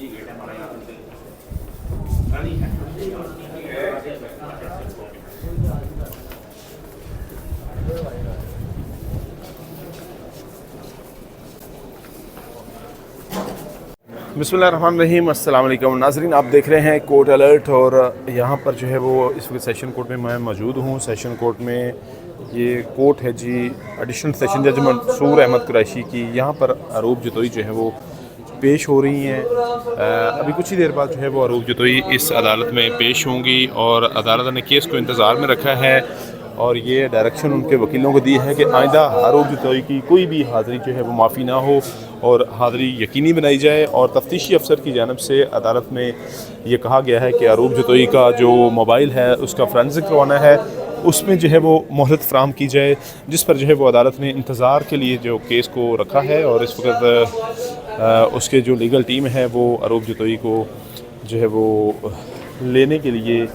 बिस्मिल्लाहिर्रहमानिर्रहीम, अस्सलाम वालेकुम नाज़रीन। आप देख रहे हैं कोर्ट अलर्ट और यहाँ पर जो है वो इस वक्त सेशन कोर्ट में मैं मौजूद हूँ। सेशन कोर्ट में ये कोर्ट है जी एडिशनल सेशन जज मंसूर अहमद कुरैशी की। यहाँ पर अरूब जतोई जो है वो पेश हो रही हैं। अभी कुछ ही देर बाद जो है वो अरूब जतोई इस अदालत में पेश होंगी और अदालत ने केस को इंतज़ार में रखा है और ये डायरेक्शन उनके वकीलों को दी है कि आइंदा अरूब जतोई की कोई भी हाज़री जो है वो माफ़ी ना हो और हाज़री यकीनी बनाई जाए। और तफ्तीशी अफसर की जानिब से अदालत में ये कहा गया है कि अरूब जतोई का जो मोबाइल है उसका फोरेंसिक करवाना है, उसमें जो है वो मोहलत फ़राहम की जाए, जिस पर जो है वो अदालत ने इंतज़ार के लिए जो केस को रखा है। और इस वक्त उसके जो लीगल टीम है वो अरूब जतोई को जो है वो लेने के लिए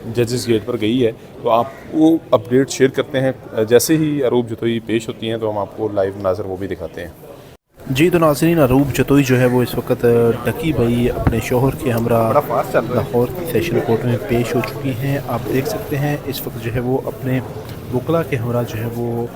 जजेस गेट पर गई है। तो आप वो अपडेट शेयर करते हैं, जैसे ही अरूब जतोई पेश होती हैं तो हम आपको लाइव नाज़र वो भी दिखाते हैं। जी तो नाज़रीन, अरूब जतोई जो है वो इस वक्त डकी भाई अपने शोहर के हमरा लाहौर की सेशन कोर्ट में पेश हो चुकी हैं। आप देख सकते हैं इस वक्त जो है वो अपने वकला के हमरा जो है वो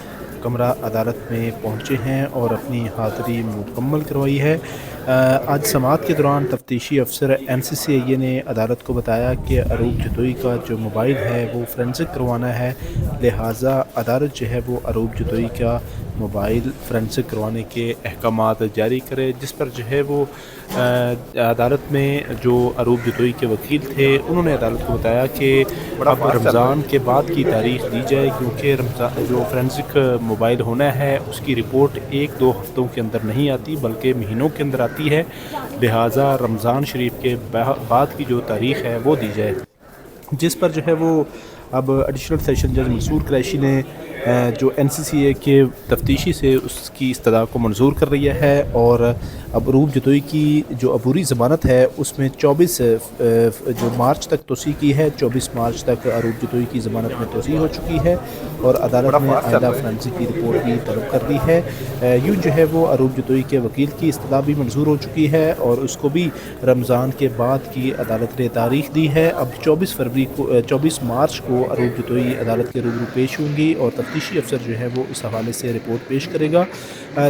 कमरा अदालत में पहुंचे हैं और अपनी हाज़री मुकम्मल करवाई है। आज समाअत के दौरान तफ्तीशी अफसर NCCIA ने अदालत को बताया कि अरूब जतोई का जो मोबाइल है वो फोरेंसिक करवाना है, लिहाजा अदालत जो है वो अरूब जतोई का मोबाइल फोरेंसिक करवाने के अहकामात जारी करे। जिस पर जो है वो अदालत में जो अरूब जतोई के वकील थे उन्होंने अदालत को बताया कि अब रमज़ान के बाद की तारीख़ दी जाए, क्योंकि रमज़ान जो फोरेंसिक मोबाइल होना है उसकी रिपोर्ट 1-2 हफ़्तों के अंदर नहीं आती बल्कि महीनों के अंदर आती है। लिहाजा रमज़ान शरीफ के बाद की जो तारीख़ है वो दी जाए। जिस पर जो है वो अब एडिशनल सेशन जज मंसूर कुरैशी ने जो NCCA के तफ्तीशी से उसकी इस्तदा को मंजूर कर लिया है और अब अरूब जतोई की जो अबूरी ज़मानत है उसमें 24 जो मार्च तक तोसी की है, 24 मार्च तक अरूब जतोई की ज़मानत में तोसी हो चुकी है और अदालत ने आइंदा फोरेंसिक की रिपोर्ट भी तलब कर दी है। यूँ जो है वो अरूब जतोई के वकील की इस्तदा भी मंजूर हो चुकी है और उसको भी रमज़ान के बाद की अदालत ने तारीख़ दी है। अब 24 मार्च को अरूब जतोई अदालत के रूबरू पेश होंगी और तफ्तीशी अफसर जो है वो इस हवाले से रिपोर्ट पेश करेगा।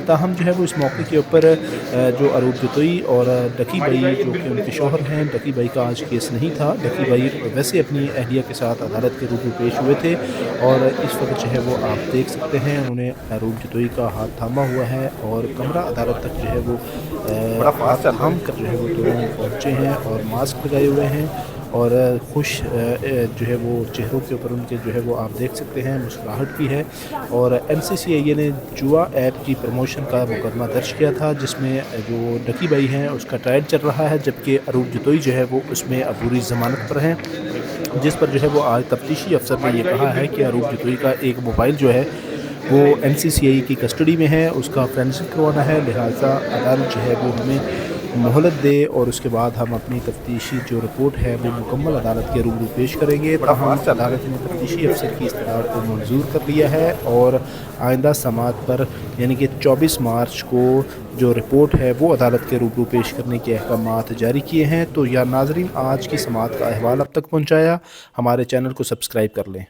ताहम जो है वो इस मौके के ऊपर जो अरूब जतोई और डकी भाई जो कि उनके शोहर हैं, डकी भाई का आज केस नहीं था। डकी भाई वैसे अपनी अहलिया के साथ अदालत के रूबरू पेश हुए थे और इस वक्त जो है वो आप देख सकते हैं उन्होंने अरूब जतोई का हाथ थामा हुआ है और कमरा अदालत तक जो है वो हाथ थाम कर जो है वो दोनों पहुँचे हैं और मास्क लगाए हुए हैं और खुश जो है वो चेहरों के ऊपर उनके जो है वो आप देख सकते हैं मुस्कुराहट भी है। और NCCIA ने जुआ ऐप की प्रमोशन का मुकदमा दर्ज किया था जिसमें जो डकी भाई हैं उसका ट्रायल चल रहा है, जबकि अरूब जतोई जो है वो उसमें अबूरी ज़मानत पर हैं। जिस पर जो है वो आज तफ्तीशी अफसर ने ये कहा है कि अरूब जतोई का एक मोबाइल जो है वो NCCIA की कस्टडी में है, उसका फोरेंसिक करवाना है, लिहाजा अदालत जो है वो हमें मोहलत दे और उसके बाद हम अपनी तफ्तीशी जो रिपोर्ट है वो मुकम्मल अदालत के रूबरू पेश करेंगे। अदालत ने तफ्तीशी अफसर की इस्तदा को मंजूर कर लिया है और आइंदा समाअत पर यानी कि 24 मार्च को जो रिपोर्ट है वो अदालत के रूबरू पेश करने के अहकामात जारी किए हैं। तो या नाज़रीन, आज की समाअत का अहवाल अब तक पहुँचाया, हमारे चैनल को सब्सक्राइब कर लें।